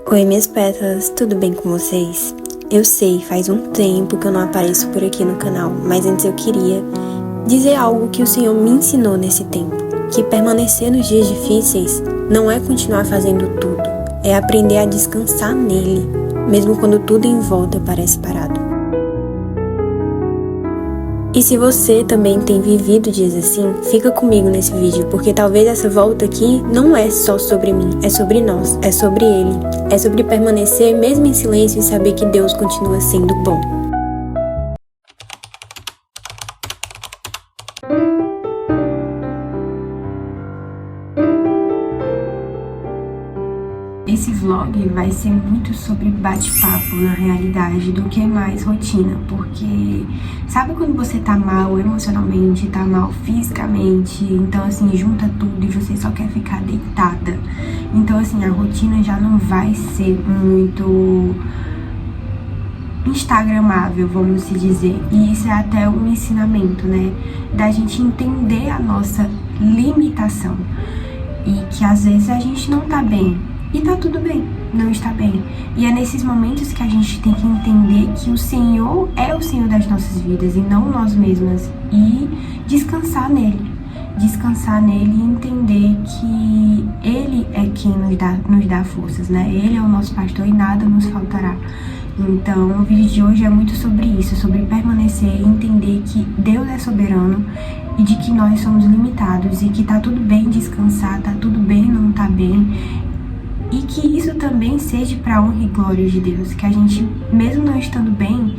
Oi, minhas pétalas, tudo bem com vocês? Eu sei, faz um tempo que eu não apareço por aqui no canal, mas antes eu queria dizer algo que o Senhor me ensinou nesse tempo, que permanecer nos dias difíceis não é continuar fazendo tudo, é aprender a descansar nele, mesmo quando tudo em volta parece parado. E se você também tem vivido dias assim, fica comigo nesse vídeo, porque talvez essa volta aqui não é só sobre mim, é sobre nós, é sobre ele, é sobre permanecer mesmo em silêncio e saber que Deus continua sendo bom. Esse vlog vai ser muito sobre bate-papo na realidade do que mais rotina, porque sabe quando você tá mal emocionalmente, tá mal fisicamente, então assim, junta tudo e você só quer ficar deitada. Então assim, a rotina já não vai ser muito instagramável, vamos se dizer, e isso é até um ensinamento, né, da gente entender a nossa limitação e que às vezes a gente não tá bem. E tá tudo bem, não está bem. E é nesses momentos que a gente tem que entender que o Senhor é o Senhor das nossas vidas e não nós mesmas. E descansar nele. Descansar nele e entender que Ele é quem nos dá forças, né? Ele é o nosso pastor e nada nos faltará. Então, o vídeo de hoje é muito sobre isso, sobre permanecer e entender que Deus é soberano e de que nós somos limitados e que tá tudo bem descansar, tá tudo bem não tá bem. E que isso também seja para a honra e glória de Deus, que a gente, mesmo não estando bem,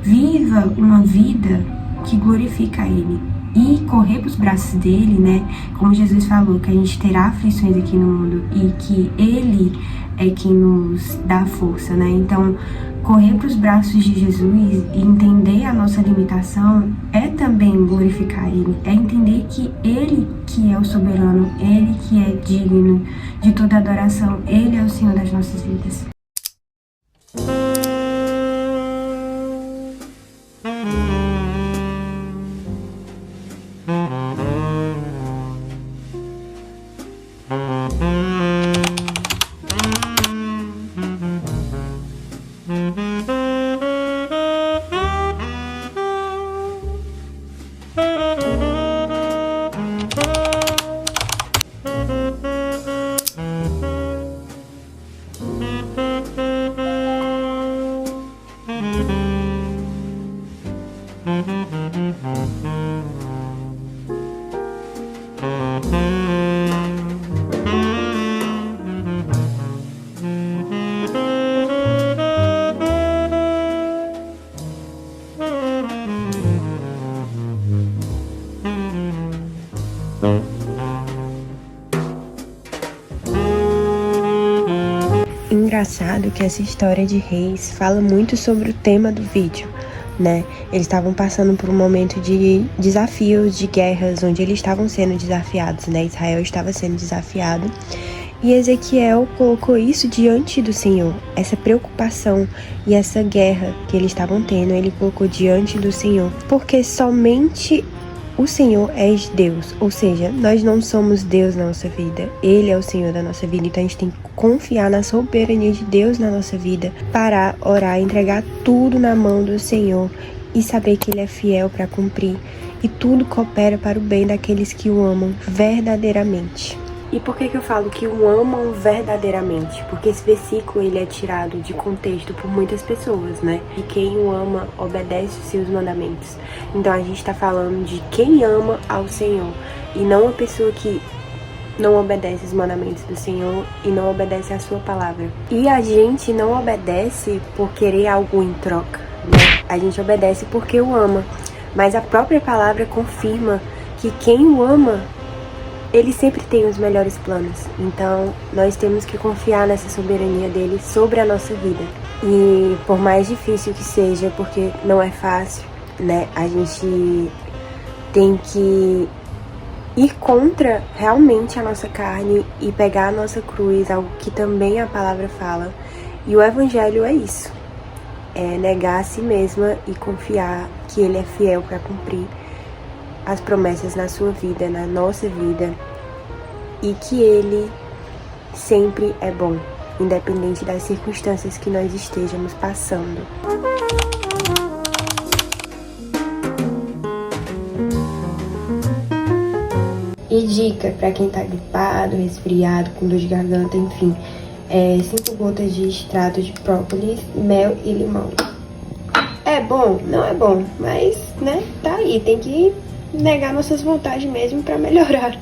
viva uma vida que glorifica Ele. E correr para os braços dele, né? Como Jesus falou, que a gente terá aflições aqui no mundo e que Ele é quem nos dá força, né? Então, correr para os braços de Jesus e entender a nossa limitação é também glorificar Ele, é entender que Ele que é o soberano, Ele que é digno de toda adoração, Ele é o Senhor das nossas vidas. Engraçado que essa história de reis fala muito sobre o tema do vídeo, né? Eles estavam passando por um momento de desafios, de guerras, onde eles estavam sendo desafiados, né? Israel estava sendo desafiado. E Ezequiel colocou isso diante do Senhor, essa preocupação e essa guerra que eles estavam tendo, ele colocou diante do Senhor, porque somente o Senhor é Deus, ou seja, nós não somos Deus na nossa vida, Ele é o Senhor da nossa vida, então a gente tem que confiar na soberania de Deus na nossa vida, parar, orar, entregar tudo na mão do Senhor e saber que Ele é fiel para cumprir, e tudo coopera para o bem daqueles que o amam verdadeiramente. E por que eu falo que o amam verdadeiramente? Porque esse versículo ele é tirado de contexto por muitas pessoas, né? E quem o ama obedece os seus mandamentos. Então a gente tá falando de quem ama ao Senhor e não a pessoa que não obedece os mandamentos do Senhor e não obedece a sua palavra. E a gente não obedece por querer algo em troca, né? A gente obedece porque o ama. Mas a própria palavra confirma que quem o ama, Ele sempre tem os melhores planos, então nós temos que confiar nessa soberania dele sobre a nossa vida. E por mais difícil que seja, porque não é fácil, né? A gente tem que ir contra realmente a nossa carne e pegar a nossa cruz, algo que também a palavra fala. E o evangelho é isso, é negar a si mesma e confiar que ele é fiel para cumprir as promessas na sua vida, na nossa vida, e que ele sempre é bom. independente das circunstâncias que nós estejamos passando. E dica para quem tá gripado, resfriado, com dor de garganta, enfim, 5 gotas de extrato de própolis, mel e limão. É bom? Não é bom, mas, né, tá aí, tem que negar nossas vontades mesmo pra melhorar.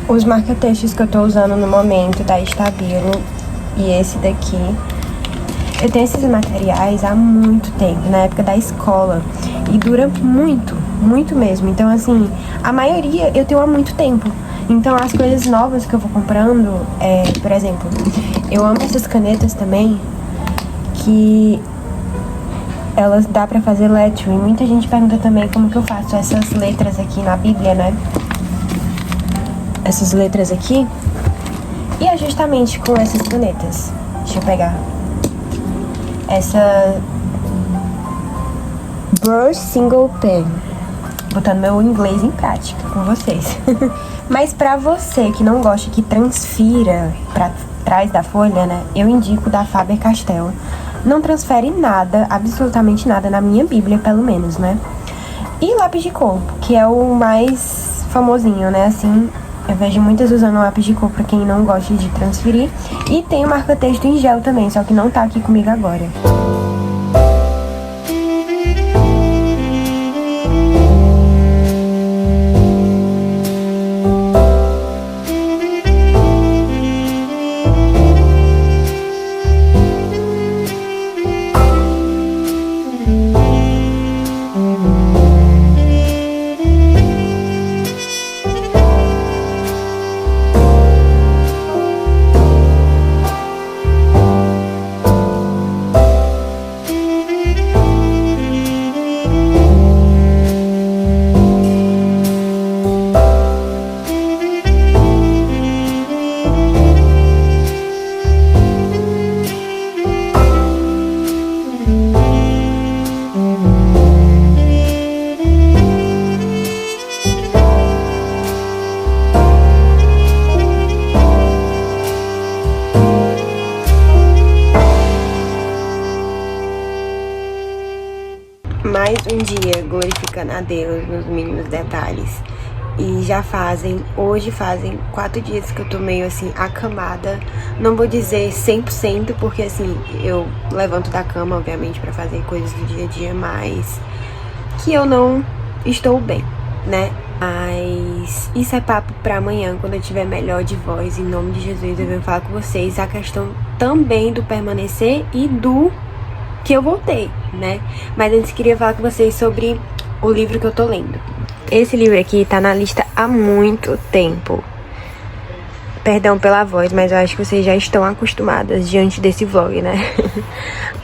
Os marca-textos que eu tô usando no momento da Stabilo e esse daqui, eu tenho esses materiais há muito tempo, na época da escola, e dura muito, muito mesmo. Então, assim, a maioria eu tenho há muito tempo. Então, as coisas novas que eu vou comprando, por exemplo, eu amo essas canetas também, que elas dá pra fazer lettering. Muita gente pergunta também como que eu faço essas letras aqui na Bíblia, né? Essas letras aqui. E é justamente com essas canetas. Deixa eu pegar. Essa Brush Single Pen. Botando meu inglês em prática com vocês. Mas pra você que não gosta que transfira pra trás da folha, né? Eu indico da Faber-Castell. Não transfere nada, absolutamente nada, na minha Bíblia, pelo menos, né? E lápis de cor, que é o mais famosinho, né? Assim, eu vejo muitas usando lápis de cor pra quem não gosta de transferir. E tem o marca-texto em gel também, só que não tá aqui comigo agora. Mais um dia glorificando a Deus nos mínimos detalhes. E hoje fazem 4 dias que eu tô meio assim, acamada. Não vou dizer 100%, porque assim, eu levanto da cama, obviamente, pra fazer coisas do dia a dia, mas que eu não estou bem, né? Mas isso é papo pra amanhã, quando eu tiver melhor de voz. Em nome de Jesus, eu venho falar com vocês a questão também do permanecer e do que eu voltei, né? Mas antes queria falar com vocês sobre o livro que eu tô lendo. Esse livro aqui tá na lista há muito tempo. Perdão pela voz, mas eu acho que vocês já estão acostumadas diante desse vlog, né?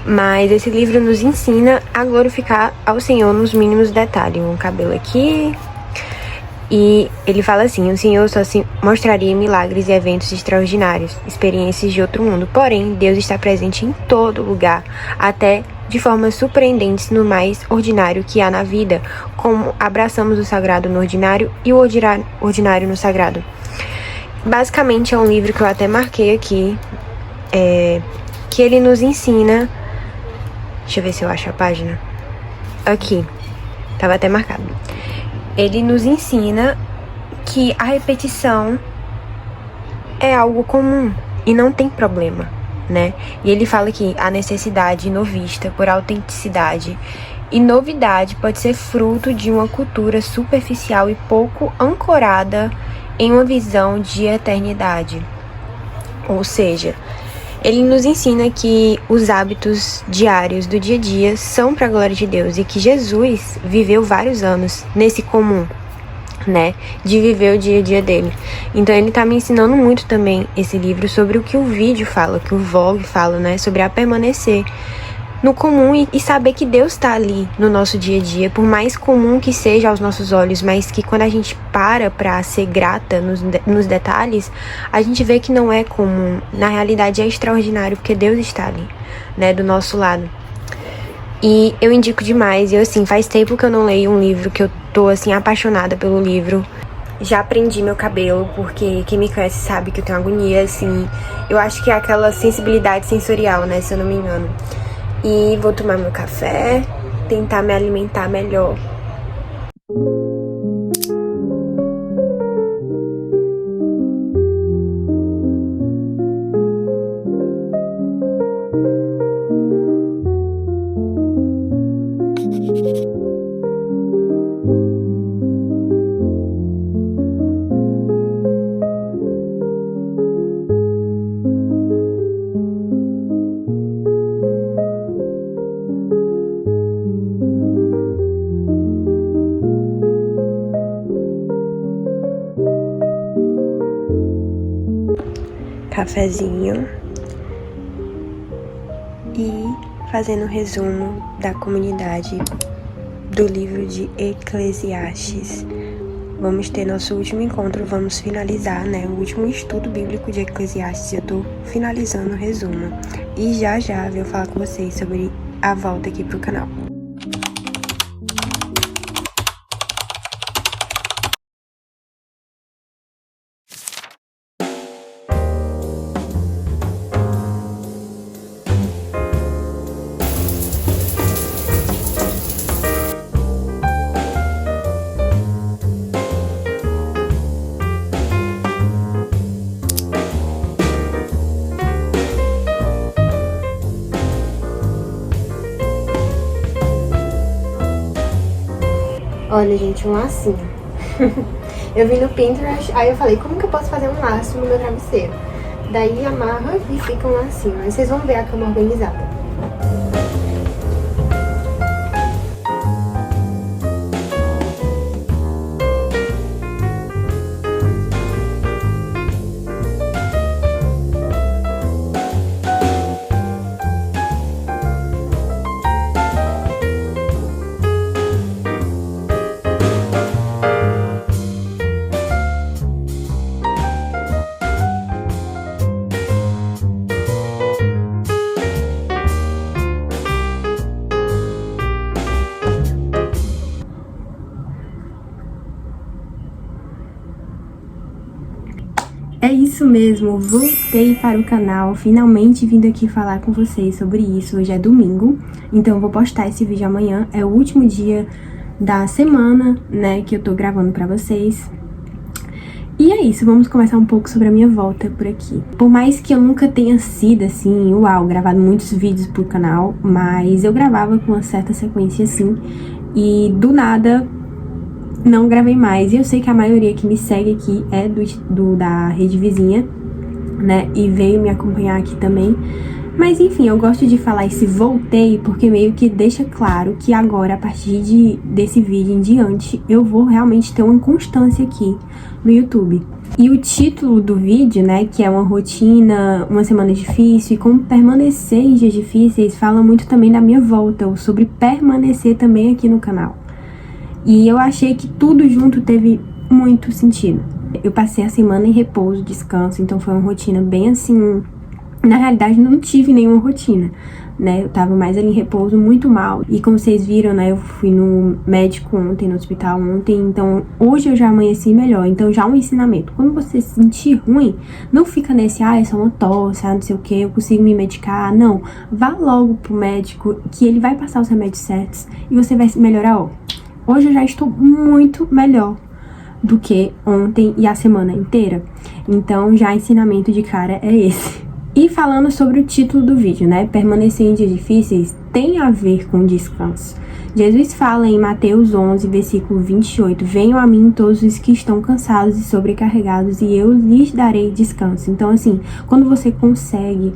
Mas esse livro nos ensina a glorificar ao Senhor nos mínimos detalhes. Um cabelo aqui. E ele fala assim: o Senhor só se mostraria milagres e eventos extraordinários, experiências de outro mundo. Porém, Deus está presente em todo lugar, até de formas surpreendentes no mais ordinário que há na vida, como abraçamos o sagrado no ordinário e o ordinário no sagrado. Basicamente é um livro que eu até marquei aqui, que ele nos ensina... Deixa eu ver se eu acho a página. Aqui, tava até marcado. Ele nos ensina que a repetição é algo comum e não tem problema, né? E ele fala que a necessidade novista por autenticidade e novidade pode ser fruto de uma cultura superficial e pouco ancorada em uma visão de eternidade. Ou seja, ele nos ensina que os hábitos diários do dia a dia são para a glória de Deus e que Jesus viveu vários anos nesse comum, né, de viver o dia a dia dele. Então ele tá me ensinando muito também, esse livro, sobre o que o vídeo fala, o que o vlog fala, né, sobre a permanecer no comum e saber que Deus tá ali no nosso dia a dia, por mais comum que seja aos nossos olhos, mas que quando a gente pra ser grata nos detalhes, a gente vê que não é comum, na realidade é extraordinário, porque Deus está ali, né, do nosso lado. E eu indico demais, assim, faz tempo que eu não leio um livro que eu tô, assim, apaixonada pelo livro. Já prendi meu cabelo, porque quem me conhece sabe que eu tenho agonia, assim, eu acho que é aquela sensibilidade sensorial, né, se eu não me engano. E vou tomar meu café, tentar me alimentar melhor. Cafezinho e fazendo um resumo da comunidade do livro de Eclesiastes. Vamos ter nosso último encontro, vamos finalizar, né, o último estudo bíblico de Eclesiastes. Eu tô finalizando o resumo e já venho falar com vocês sobre a volta aqui pro canal. Olha, gente, um lacinho. Eu vi no Pinterest, aí eu falei, como que eu posso fazer um laço no meu travesseiro? Daí amarra e fica um lacinho. Aí vocês vão ver a cama organizada. É isso mesmo, voltei para o canal, finalmente vindo aqui falar com vocês sobre isso. Hoje é domingo, então eu vou postar esse vídeo amanhã, é o último dia da semana, né, que eu tô gravando pra vocês. E é isso, vamos conversar um pouco sobre a minha volta por aqui. Por mais que eu nunca tenha sido, assim, uau, gravado muitos vídeos pro canal, mas eu gravava com uma certa sequência, assim, e do nada não gravei mais. E eu sei que a maioria que me segue aqui é da rede vizinha, né, e veio me acompanhar aqui também. Mas enfim, eu gosto de falar esse voltei porque meio que deixa claro que agora, a partir desse vídeo em diante, eu vou realmente ter uma constância aqui no YouTube. E o título do vídeo, né, que é uma rotina, uma semana difícil e como permanecer em dias difíceis, fala muito também da minha volta, ou sobre permanecer também aqui no canal. E eu achei que tudo junto teve muito sentido. Eu passei a semana em repouso, descanso, então foi uma rotina bem assim... Na realidade, não tive nenhuma rotina, né? Eu tava mais ali em repouso, muito mal. E como vocês viram, né? Eu fui no médico ontem, no hospital ontem. Então, hoje eu já amanheci melhor. Então, já um ensinamento. Quando você se sentir ruim, não fica nesse, é só uma tosse, não sei o que, eu consigo me medicar. Não, vá logo pro médico, que ele vai passar os remédios certos e você vai se melhorar, ó. Hoje eu já estou muito melhor do que ontem e a semana inteira. Então, já ensinamento de cara é esse. E falando sobre o título do vídeo, né? Permanecer em dias difíceis tem a ver com descanso. Jesus fala em Mateus 11, versículo 28, venham a mim todos os que estão cansados e sobrecarregados e eu lhes darei descanso. Então, assim, quando você consegue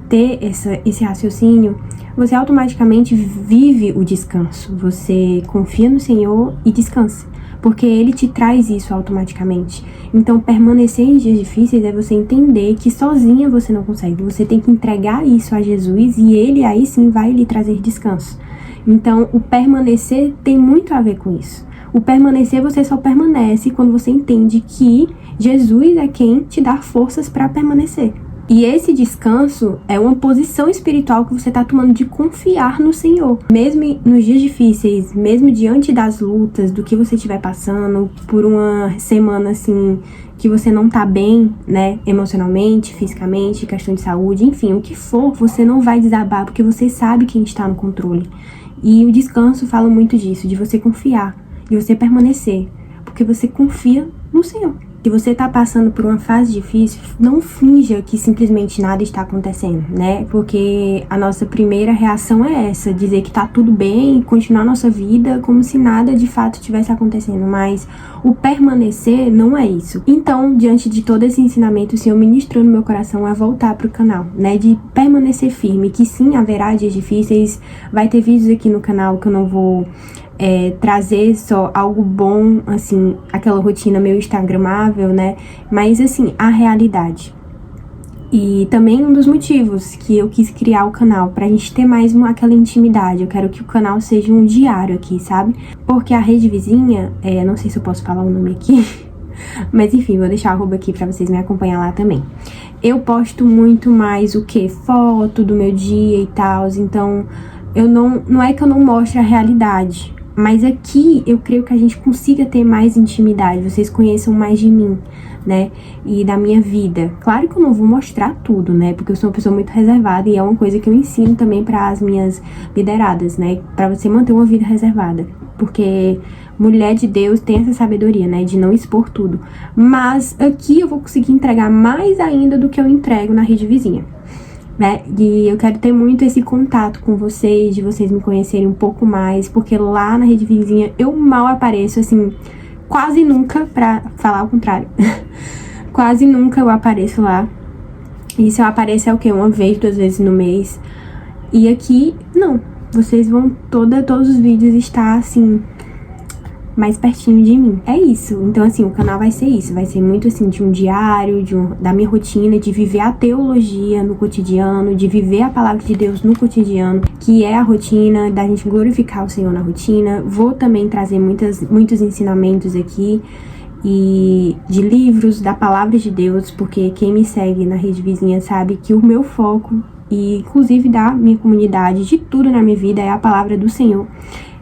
ter esse raciocínio, você automaticamente vive o descanso. Você confia no Senhor e descansa, porque Ele te traz isso automaticamente. Então, permanecer em dias difíceis é você entender que sozinha você não consegue. Você tem que entregar isso a Jesus e Ele aí sim vai lhe trazer descanso. Então, o permanecer tem muito a ver com isso. O permanecer, você só permanece quando você entende que Jesus é quem te dá forças para permanecer. E esse descanso é uma posição espiritual que você está tomando de confiar no Senhor. Mesmo nos dias difíceis, mesmo diante das lutas, do que você estiver passando, por uma semana assim, que você não tá bem, né, emocionalmente, fisicamente, questão de saúde, enfim, o que for, você não vai desabar, porque você sabe quem está no controle. E o descanso fala muito disso, de você confiar, de você permanecer, porque você confia no Senhor. Se você tá passando por uma fase difícil, não finja que simplesmente nada está acontecendo, né? Porque a nossa primeira reação é essa, dizer que tá tudo bem, continuar a nossa vida como se nada de fato tivesse acontecendo. Mas o permanecer não é isso. Então, diante de todo esse ensinamento, o Senhor ministrou no meu coração a voltar pro canal, né? De permanecer firme, que sim, haverá dias difíceis, vai ter vídeos aqui no canal que eu não vou... trazer só algo bom, assim, aquela rotina meio instagramável, né? Mas, assim, a realidade. E também um dos motivos que eu quis criar o canal, pra gente ter mais aquela intimidade. Eu quero que o canal seja um diário aqui, sabe? Porque a rede vizinha, não sei se eu posso falar o nome aqui, mas enfim, vou deixar o arroba aqui pra vocês me acompanhar lá também. Eu posto muito mais o que? Foto do meu dia e tal, então eu não é que eu não mostre a realidade. Mas aqui eu creio que a gente consiga ter mais intimidade, vocês conheçam mais de mim, né? E da minha vida. Claro que eu não vou mostrar tudo, né? Porque eu sou uma pessoa muito reservada e é uma coisa que eu ensino também para as minhas lideradas, né? Para você manter uma vida reservada. Porque mulher de Deus tem essa sabedoria, né? De não expor tudo. Mas aqui eu vou conseguir entregar mais ainda do que eu entrego na rede vizinha. Né? E eu quero ter muito esse contato com vocês, de vocês me conhecerem um pouco mais, porque lá na rede vizinha eu mal apareço, assim, quase nunca, pra falar o contrário, quase nunca eu apareço lá. E se eu apareço é o quê? Uma vez, 2 vezes no mês. E aqui, não. Vocês vão, todos os vídeos estar, assim, mais pertinho de mim. É isso. Então, assim, o canal vai ser isso. Vai ser muito, assim, de um diário, da minha rotina, de viver a teologia no cotidiano, de viver a palavra de Deus no cotidiano, que é a rotina, da gente glorificar o Senhor na rotina. Vou também trazer muitos ensinamentos aqui, e de livros, da palavra de Deus, porque quem me segue na rede vizinha sabe que o meu foco, e inclusive da minha comunidade, de tudo na minha vida, é a palavra do Senhor.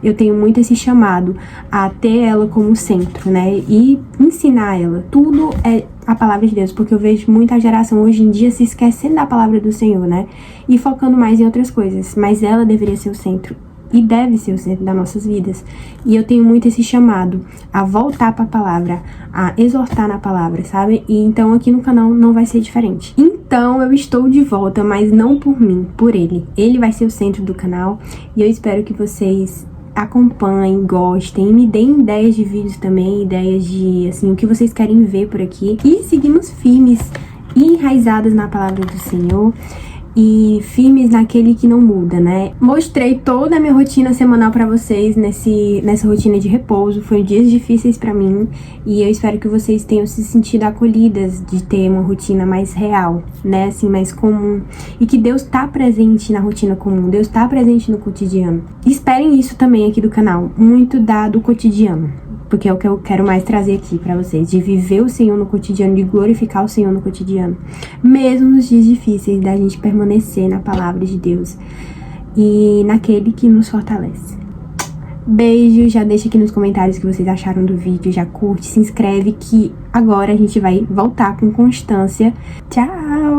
Eu tenho muito esse chamado a ter ela como centro, né? E ensinar ela. Tudo é a palavra de Deus, porque eu vejo muita geração hoje em dia se esquecendo da palavra do Senhor, né? E focando mais em outras coisas. Mas ela deveria ser o centro. E deve ser o centro das nossas vidas. E eu tenho muito esse chamado a voltar para a palavra, a exortar na palavra, sabe? E então aqui no canal não vai ser diferente. Então eu estou de volta, mas não por mim, por ele. Ele vai ser o centro do canal e eu espero que vocês acompanhem, gostem, me deem ideias de vídeos também, ideias de, assim, o que vocês querem ver por aqui. E seguimos firmes e enraizadas na palavra do Senhor e firmes naquele que não muda, né? Mostrei toda a minha rotina semanal pra vocês nessa rotina de repouso. Foi dias difíceis pra mim e eu espero que vocês tenham se sentido acolhidas de ter uma rotina mais real, né? Assim, mais comum. E que Deus tá presente na rotina comum, Deus tá presente no cotidiano. Esperem isso também aqui do canal, muito do cotidiano. porque é o que eu quero mais trazer aqui pra vocês, de viver o Senhor no cotidiano, de glorificar o Senhor no cotidiano, mesmo nos dias difíceis, da gente permanecer na palavra de Deus e naquele que nos fortalece. Beijo, já deixa aqui nos comentários o que vocês acharam do vídeo, já curte, se inscreve que agora a gente vai voltar com constância. Tchau!